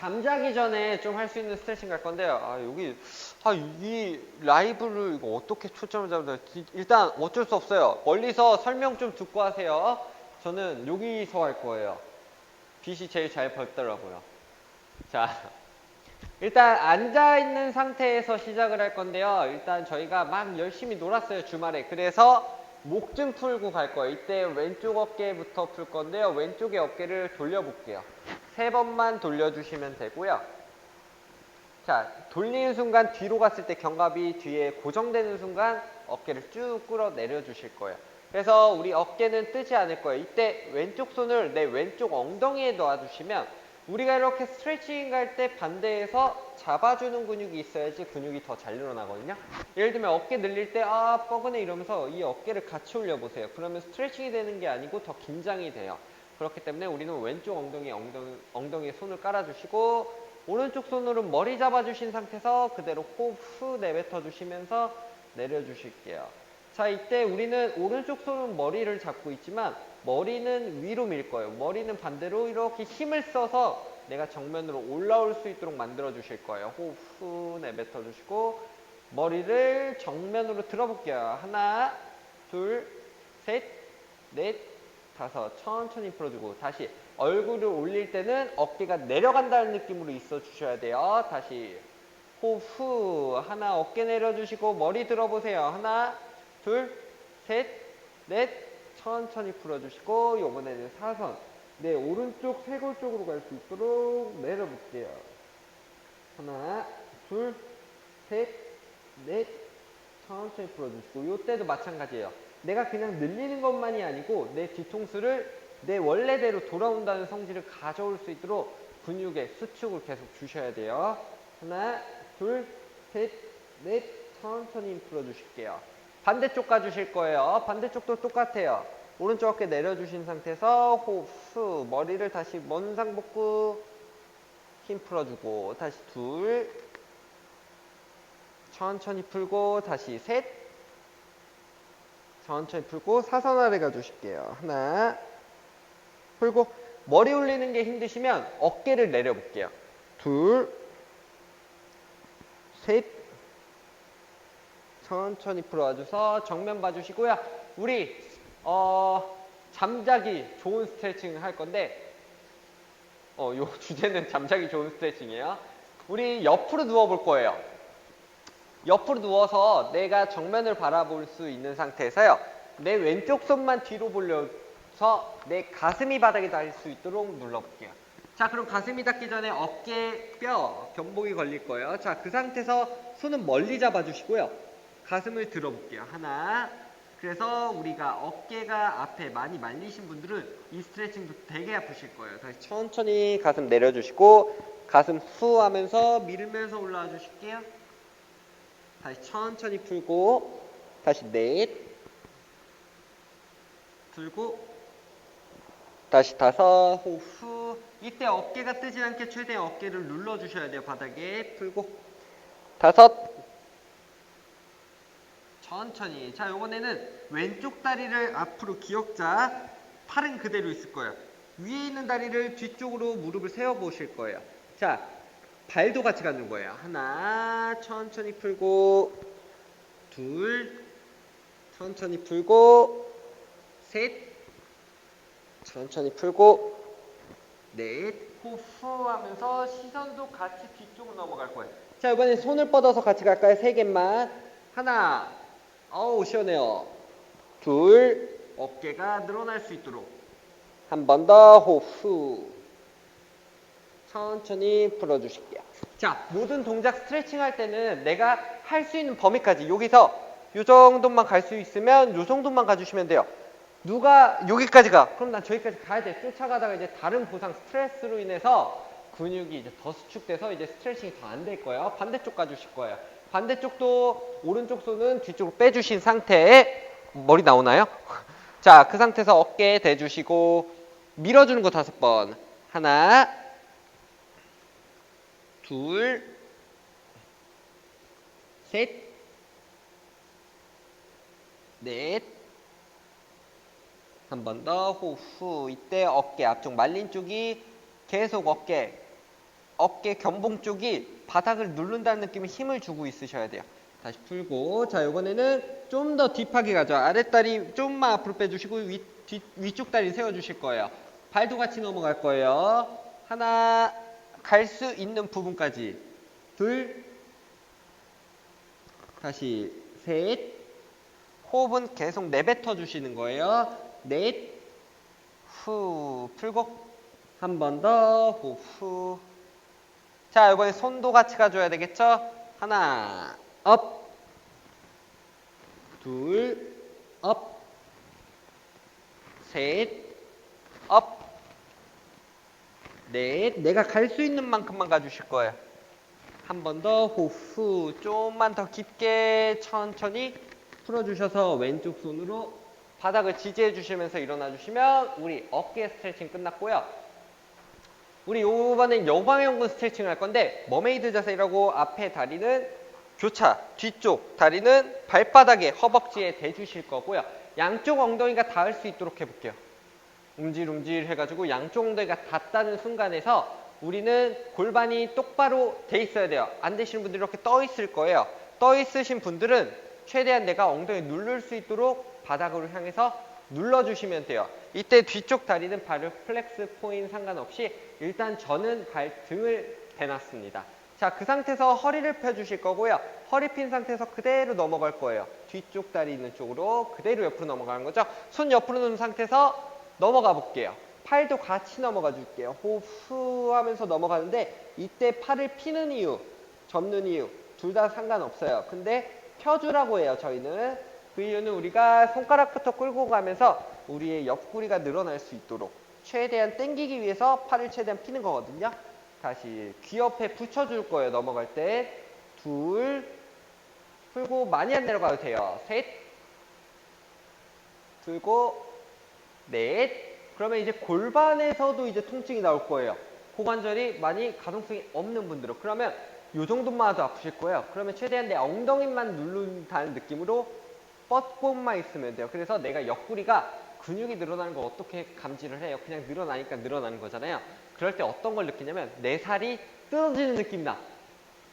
잠자기 전에 좀 할 수 있는 스트레칭 갈 건데요. 이 라이브를 이거 어떻게 초점을 잡아야 돼? 일단 어쩔 수 없어요. 멀리서 설명 좀 듣고 하세요. 저는 여기서 할 거예요. 빛이 제일 잘 밝더라고요. 자, 일단 앉아있는 상태에서 시작을 할 건데요. 일단 저희가 막 열심히 놀았어요, 주말에. 그래서 목 좀 풀고 갈 거예요. 이때 왼쪽 어깨부터 풀 건데요. 왼쪽의 어깨를 돌려볼게요. 3번만 돌려주시면 되고요. 자, 돌리는 순간 뒤로 갔을 때 견갑이 뒤에 고정되는 순간 어깨를 쭉 끌어내려 주실 거예요. 그래서 우리 어깨는 뜨지 않을 거예요. 이때 왼쪽 손을 내 왼쪽 엉덩이에 놔주시면 우리가 이렇게 스트레칭 갈 때 반대에서 잡아주는 근육이 있어야지 근육이 더 잘 늘어나거든요. 예를 들면 어깨 늘릴 때 뻐근해 이러면서 이 어깨를 같이 올려보세요. 그러면 스트레칭이 되는 게 아니고 더 긴장이 돼요. 그렇기 때문에 우리는 왼쪽 엉덩이에 손을 깔아주시고 오른쪽 손으로 머리 잡아주신 상태에서 그대로 호흡 후 내뱉어 주시면서 내려주실게요. 자, 이때 우리는 오른쪽 손은 머리를 잡고 있지만 머리는 위로 밀 거예요. 머리는 반대로 이렇게 힘을 써서 내가 정면으로 올라올 수 있도록 만들어 주실 거예요. 호흡 후 내뱉어 주시고 머리를 정면으로 들어볼게요. 하나, 둘, 셋, 넷, 다섯. 천천히 풀어주고 다시 얼굴을 올릴 때는 어깨가 내려간다는 느낌으로 있어 주셔야 돼요. 다시 호흡 후 하나 어깨 내려주시고 머리 들어보세요. 하나, 둘, 셋, 넷. 천천히 풀어주시고 이번에는 사선 네 오른쪽 쇄골 쪽으로 갈 수 있도록 내려볼게요. 하나, 둘, 셋, 넷. 천천히 풀어주시고 이때도 마찬가지예요. 내가 그냥 늘리는 것만이 아니고 내 뒤통수를 내 원래대로 돌아온다는 성질을 가져올 수 있도록 근육의 수축을 계속 주셔야 돼요. 하나, 둘, 셋, 넷. 천천히 풀어주실게요. 반대쪽 가주실 거예요. 반대쪽도 똑같아요. 오른쪽 어깨 내려주신 상태에서 호흡 후 머리를 다시 먼상복구 힘 풀어주고 다시 둘 천천히 풀고 다시 셋 천천히 풀고 사선 아래 가주실게요. 하나 풀고 머리 올리는 게 힘드시면 어깨를 내려볼게요. 둘 셋 천천히 풀어와줘서 정면 봐주시고요. 우리 잠자기 좋은 스트레칭 할 건데 요 주제는 잠자기 좋은 스트레칭이에요. 우리 옆으로 누워볼 거예요. 옆으로 누워서 내가 정면을 바라볼 수 있는 상태에서요. 내 왼쪽 손만 뒤로 벌려서 내 가슴이 바닥에 닿을 수 있도록 눌러볼게요. 자, 그럼 가슴이 닿기 전에 어깨 뼈 견복이 걸릴 거예요. 자, 그 상태에서 손은 멀리 잡아주시고요. 가슴을 들어볼게요. 하나. 그래서 우리가 어깨가 앞에 많이 말리신 분들은 이 스트레칭도 되게 아프실 거예요. 다시 천천히 가슴 내려주시고 가슴 후 하면서 밀면서 올라와 주실게요. 다시 천천히 풀고 다시 넷 풀고 다시 다섯 호흡 후 이때 어깨가 뜨지 않게 최대한 어깨를 눌러주셔야 돼요. 바닥에 풀고 다섯 천천히. 자, 이번에는 왼쪽 다리를 앞으로 기역자 팔은 그대로 있을 거예요. 위에 있는 다리를 뒤쪽으로 무릎을 세워 보실 거예요. 자, 발도 같이 가는 거예요. 하나 천천히 풀고 둘 천천히 풀고 셋 천천히 풀고 넷 호흡 후 하면서 시선도 같이 뒤쪽으로 넘어갈 거예요. 자, 이번엔 손을 뻗어서 같이 갈까요? 3개만. 하나 어우 시원해요. 둘 어깨가 늘어날 수 있도록 한 번 더 호흡 후 천천히 풀어주실게요. 자, 모든 동작 스트레칭 할 때는 내가 할 수 있는 범위까지 여기서 요 정도만 갈 수 있으면 요 정도만 가주시면 돼요. 누가 여기까지 가? 그럼 난 저기까지 가야 돼. 쫓아가다가 이제 다른 보상 스트레스로 인해서 근육이 이제 더 수축돼서 이제 스트레칭이 더 안 될 거예요. 반대쪽 가주실 거예요. 반대쪽도 오른쪽 손은 뒤쪽으로 빼주신 상태에 머리 나오나요? 자, 그 상태에서 어깨에 대주시고 밀어주는 거 5번. 하나 둘 셋 넷 한 번 더 호흡 후 이때 어깨 앞쪽 말린 쪽이 계속 어깨 견봉 쪽이 바닥을 누른다는 느낌에 힘을 주고 있으셔야 돼요. 다시 풀고, 자, 이번에는 좀 더 딥하게 가죠. 아랫다리 좀만 앞으로 빼주시고 위쪽 다리 세워주실 거예요. 발도 같이 넘어갈 거예요. 하나, 갈 수 있는 부분까지. 둘, 다시 셋, 호흡은 계속 내뱉어 주시는 거예요. 넷, 후, 풀고 한 번 더, 호흡 후. 자, 이번에 손도 같이 가줘야 되겠죠? 하나, 업, 둘, 업, 셋, 업, 넷. 내가 갈 수 있는 만큼만 가주실 거예요. 한 번 더, 호흡 후. 좀만 더 깊게 천천히 풀어주셔서 왼쪽 손으로 바닥을 지지해 주시면서 일어나 주시면 우리 어깨 스트레칭 끝났고요. 우리 이번엔 여방형근 스트레칭을 할 건데 머메이드 자세라고 앞에 다리는 교차, 뒤쪽 다리는 발바닥에 허벅지에 대주실 거고요. 양쪽 엉덩이가 닿을 수 있도록 해볼게요. 움찔움찔 해가지고 양쪽 엉덩이가 닿다는 순간에서 우리는 골반이 똑바로 돼 있어야 돼요. 안 되시는 분들이 이렇게 떠 있을 거예요. 떠 있으신 분들은 최대한 내가 엉덩이 누를 수 있도록 바닥으로 향해서 눌러주시면 돼요. 이때 뒤쪽 다리는 발을 플렉스 포인 상관없이 일단 저는 등을 대놨습니다. 자, 그 상태에서 허리를 펴주실 거고요. 허리 핀 상태에서 그대로 넘어갈 거예요. 뒤쪽 다리 있는 쪽으로 그대로 옆으로 넘어가는 거죠. 손 옆으로 놓은 상태에서 넘어가 볼게요. 팔도 같이 넘어가 줄게요. 호흡 후 하면서 넘어가는데 이때 팔을 피는 이유, 접는 이유 둘 다 상관없어요. 근데 펴주라고 해요. 저희는 그 이유는 우리가 손가락부터 끌고 가면서 우리의 옆구리가 늘어날 수 있도록 최대한 당기기 위해서 팔을 최대한 피는 거거든요. 다시 귀 옆에 붙여줄 거예요. 넘어갈 때 둘, 풀고 많이 안 내려가도 돼요. 셋, 들고 넷. 그러면 이제 골반에서도 이제 통증이 나올 거예요. 고관절이 많이 가동성이 없는 분들은. 그러면 요 정도만 해도 아프실 거예요. 그러면 최대한 내 엉덩이만 누른다는 느낌으로 뻗고만 있으면 돼요. 그래서 내가 옆구리가 근육이 늘어나는 걸 어떻게 감지를 해요? 그냥 늘어나니까 늘어나는 거잖아요. 그럴 때 어떤 걸 느끼냐면 내 살이 뜯어지는 느낌이 나.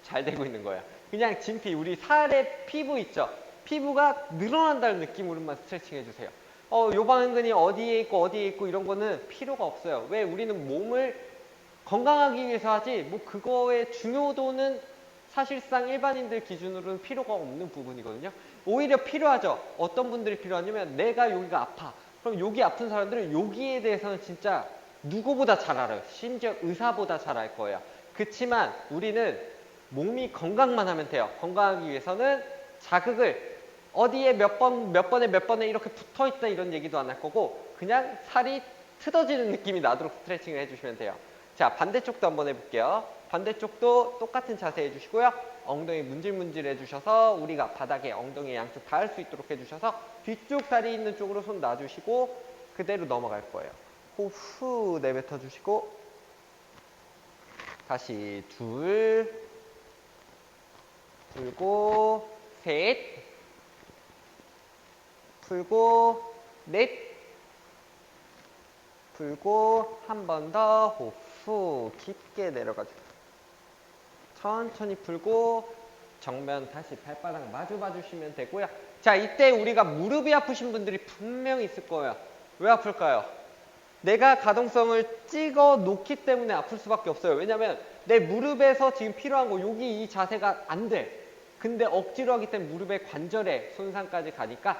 잘 되고 있는 거예요. 그냥 진피, 우리 살의 피부 있죠? 피부가 늘어난다는 느낌으로만 스트레칭 해주세요. 요방근이 어디에 있고 이런 거는 필요가 없어요. 왜? 우리는 몸을 건강하기 위해서 하지 뭐 그거의 중요도는 사실상 일반인들 기준으로는 필요가 없는 부분이거든요. 오히려 필요하죠. 어떤 분들이 필요하냐면 내가 여기가 아파. 그럼 여기 아픈 사람들은 여기에 대해서는 진짜 누구보다 잘 알아요. 심지어 의사보다 잘 알 거예요. 그치만 우리는 몸이 건강만 하면 돼요. 건강하기 위해서는 자극을 어디에 몇 번에 이렇게 붙어있다 이런 얘기도 안 할 거고 그냥 살이 트어지는 느낌이 나도록 스트레칭을 해주시면 돼요. 자, 반대쪽도 한번 해볼게요. 반대쪽도 똑같은 자세 해주시고요. 엉덩이 문질문질 해주셔서 우리가 바닥에 엉덩이 양쪽 닿을 수 있도록 해주셔서 뒤쪽 다리 있는 쪽으로 손 놔주시고 그대로 넘어갈 거예요. 호흡 후 내뱉어 주시고 다시 둘, 풀고 셋, 풀고 넷, 풀고 한 번 더 호흡 후 깊게 내려가죠. 천천히 풀고 정면 다시 발바닥 마주 봐주시면 되고요. 자, 이때 우리가 무릎이 아프신 분들이 분명히 있을 거예요. 왜 아플까요? 내가 가동성을 찍어 놓기 때문에 아플 수밖에 없어요. 왜냐면 내 무릎에서 지금 필요한 거 여기 이 자세가 안 돼. 근데 억지로 하기 때문에 무릎의 관절에 손상까지 가니까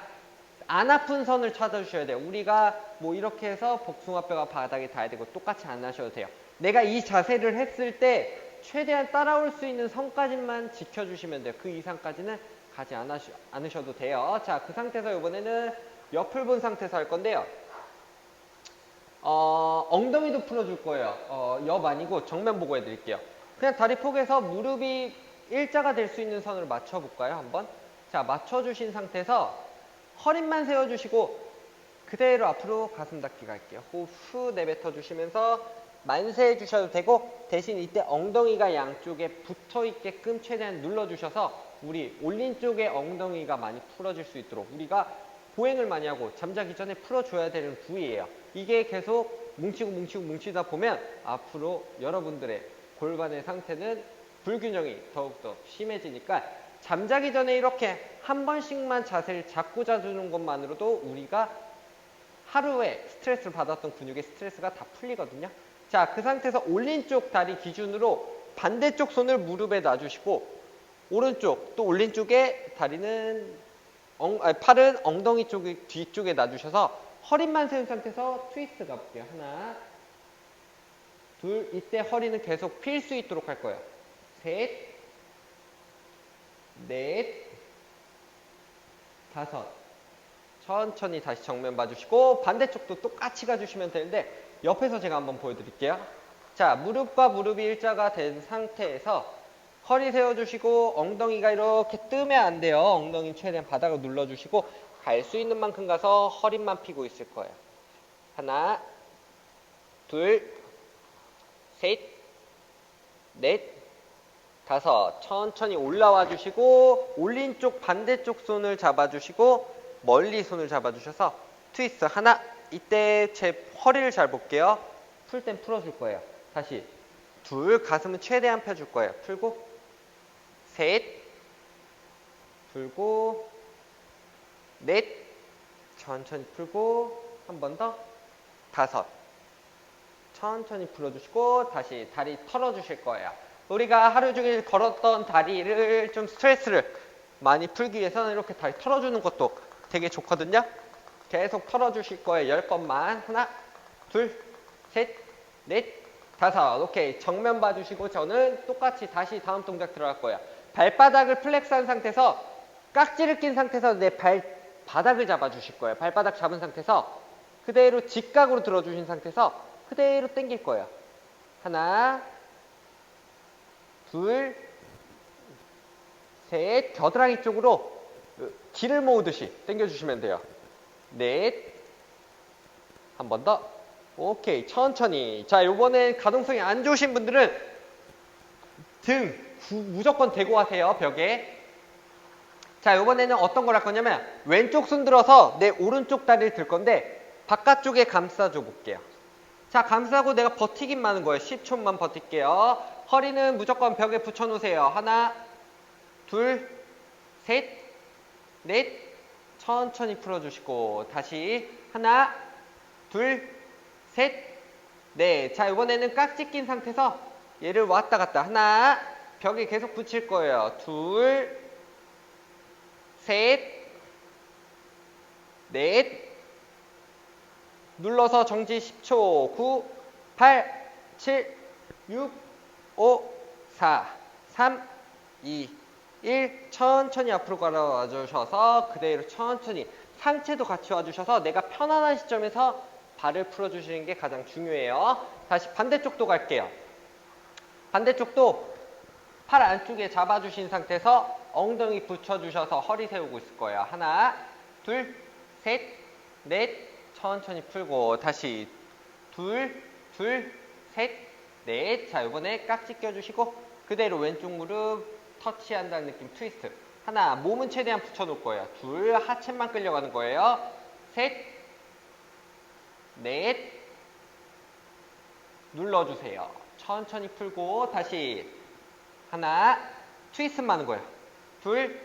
안 아픈 선을 찾아주셔야 돼요. 우리가 뭐 이렇게 해서 복숭아뼈가 바닥에 닿아야 되고 똑같이 안 하셔도 돼요. 내가 이 자세를 했을 때 최대한 따라올 수 있는 선까지만 지켜주시면 돼요. 그 이상까지는 가지 않으셔도 돼요. 자, 그 상태에서 이번에는 옆을 본 상태에서 할 건데요. 엉덩이도 풀어줄 거예요. 옆 아니고 정면 보고 해드릴게요. 그냥 다리 폭에서 무릎이 일자가 될 수 있는 선으로 맞춰볼까요? 한번. 자, 맞춰주신 상태에서 허리만 세워주시고 그대로 앞으로 가슴 닫기 갈게요. 호흡 후 내뱉어 주시면서 만세해 주셔도 되고 대신 이때 엉덩이가 양쪽에 붙어 있게끔 최대한 눌러주셔서 우리 올린 쪽에 엉덩이가 많이 풀어질 수 있도록 우리가 보행을 많이 하고 잠자기 전에 풀어줘야 되는 부위예요. 이게 계속 뭉치다 보면 앞으로 여러분들의 골반의 상태는 불균형이 더욱더 심해지니까 잠자기 전에 이렇게 한 번씩만 자세를 잡고 자주는 것만으로도 우리가 하루에 스트레스를 받았던 근육의 스트레스가 다 풀리거든요. 자, 그 상태에서 올린 쪽 다리 기준으로 반대쪽 손을 무릎에 놔주시고 오른쪽 또 올린 쪽에 다리는 팔은 엉덩이 뒤쪽에 놔주셔서 허리만 세운 상태에서 트위스트 가볼게요. 하나, 둘, 이때 허리는 계속 필 수 있도록 할 거예요. 셋, 넷, 다섯. 천천히 다시 정면 봐주시고 반대쪽도 똑같이 가주시면 되는데 옆에서 제가 한번 보여드릴게요. 자, 무릎과 무릎이 일자가 된 상태에서 허리 세워주시고 엉덩이가 이렇게 뜨면 안 돼요. 엉덩이 최대한 바닥을 눌러주시고 갈 수 있는 만큼 가서 허리만 펴고 있을 거예요. 하나, 둘, 셋, 넷, 다섯. 천천히 올라와 주시고 올린 쪽 반대쪽 손을 잡아주시고 멀리 손을 잡아주셔서 트위스트 하나. 이때 제 허리를 잘 볼게요. 풀 땐 풀어줄 거예요. 다시 둘. 가슴은 최대한 펴줄 거예요. 풀고 셋, 풀고 넷, 천천히 풀고 한 번 더 다섯. 천천히 풀어주시고 다시 다리 털어주실 거예요. 우리가 하루 종일 걸었던 다리를 좀 스트레스를 많이 풀기 위해서는 이렇게 다리 털어주는 것도 되게 좋거든요. 계속 털어주실 거예요. 10번만. 하나, 둘, 셋, 넷, 다섯. 오케이. 정면 봐주시고 저는 똑같이 다시 다음 동작 들어갈 거예요. 발바닥을 플렉스한 상태에서 깍지를 낀 상태에서 내 발바닥을 잡아주실 거예요. 발바닥 잡은 상태에서 그대로 직각으로 들어주신 상태에서 그대로 당길 거예요. 하나, 둘, 셋. 겨드랑이 쪽으로 기를 모으듯이 당겨주시면 돼요. 넷, 한 번 더. 오케이. 천천히. 자, 요번엔 가동성이 안 좋으신 분들은 등 무조건 대고 하세요. 벽에. 자, 요번에는 어떤 걸 할 거냐면 왼쪽 손 들어서 내 오른쪽 다리를 들 건데 바깥쪽에 감싸줘 볼게요. 자, 감싸고 내가 버티기만 하는 거예요. 10초만 버틸게요. 허리는 무조건 벽에 붙여 놓으세요. 하나, 둘, 셋, 넷. 천천히 풀어주시고 다시 하나, 둘, 셋, 넷. 자, 이번에는 깍지 낀 상태에서 얘를 왔다 갔다. 하나, 벽에 계속 붙일 거예요. 둘, 셋, 넷. 눌러서 정지 10초. 9, 8, 7, 6, 5, 4, 3, 2, 1. 천천히 앞으로 걸어와 주셔서 그대로 천천히 상체도 같이 와주셔서 내가 편안한 시점에서 발을 풀어주시는 게 가장 중요해요. 다시 반대쪽도 갈게요. 반대쪽도 팔 안쪽에 잡아주신 상태에서 엉덩이 붙여주셔서 허리 세우고 있을 거예요. 하나, 둘, 셋, 넷. 천천히 풀고 다시 둘, 셋, 넷. 자, 이번에 깍지 껴주시고 그대로 왼쪽 무릎 터치한다는 느낌 트위스트. 하나, 몸은 최대한 붙여놓을 거예요. 둘, 하체만 끌려가는 거예요. 셋, 넷. 눌러주세요. 천천히 풀고 다시 하나, 트위스트만 하는 거예요. 둘,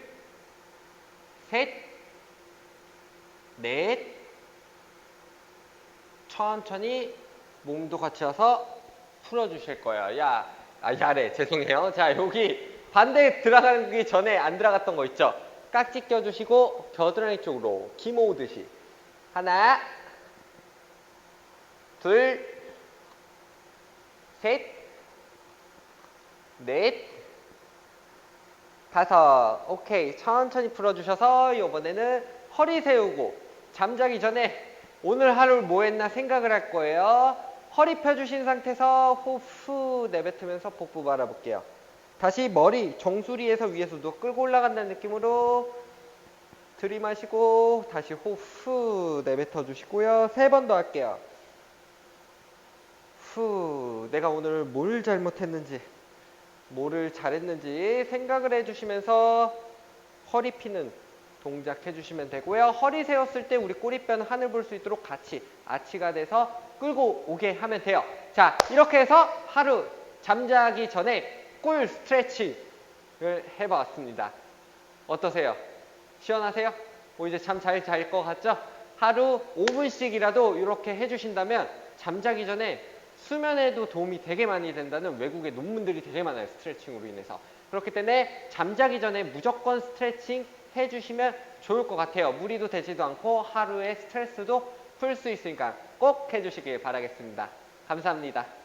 셋, 넷. 천천히 몸도 같이 와서 풀어주실 거예요. 야래 죄송해요. 자, 여기 반대 들어가기 전에 안 들어갔던 거 있죠? 깍지 껴주시고 겨드랑이 쪽으로 기 모으듯이. 하나, 둘, 셋, 넷, 다섯. 오케이. 천천히 풀어주셔서 이번에는 허리 세우고 잠자기 전에 오늘 하루 뭐 했나 생각을 할 거예요. 허리 펴주신 상태에서 호흡 내뱉으면서 복부 바라볼게요. 다시 머리 정수리에서 위에서 누워 끌고 올라간다는 느낌으로 들이마시고 다시 호흡 내뱉어 주시고요. 3번 더 할게요. 내가 오늘 뭘 잘못했는지 뭐를 잘했는지 생각을 해주시면서 허리 피는 동작 해주시면 되고요. 허리 세웠을 때 우리 꼬리뼈는 하늘 볼 수 있도록 같이 아치가 돼서 끌고 오게 하면 돼요. 자, 이렇게 해서 하루 잠자기 전에 꿀 스트레칭을 해봤습니다. 어떠세요? 시원하세요? 이제 잠 잘 잘 것 같죠? 하루 5분씩이라도 이렇게 해주신다면 잠자기 전에 수면에도 도움이 되게 많이 된다는 외국의 논문들이 되게 많아요. 스트레칭으로 인해서. 그렇기 때문에 잠자기 전에 무조건 스트레칭 해주시면 좋을 것 같아요. 무리도 되지도 않고 하루의 스트레스도 풀 수 있으니까 꼭 해주시길 바라겠습니다. 감사합니다.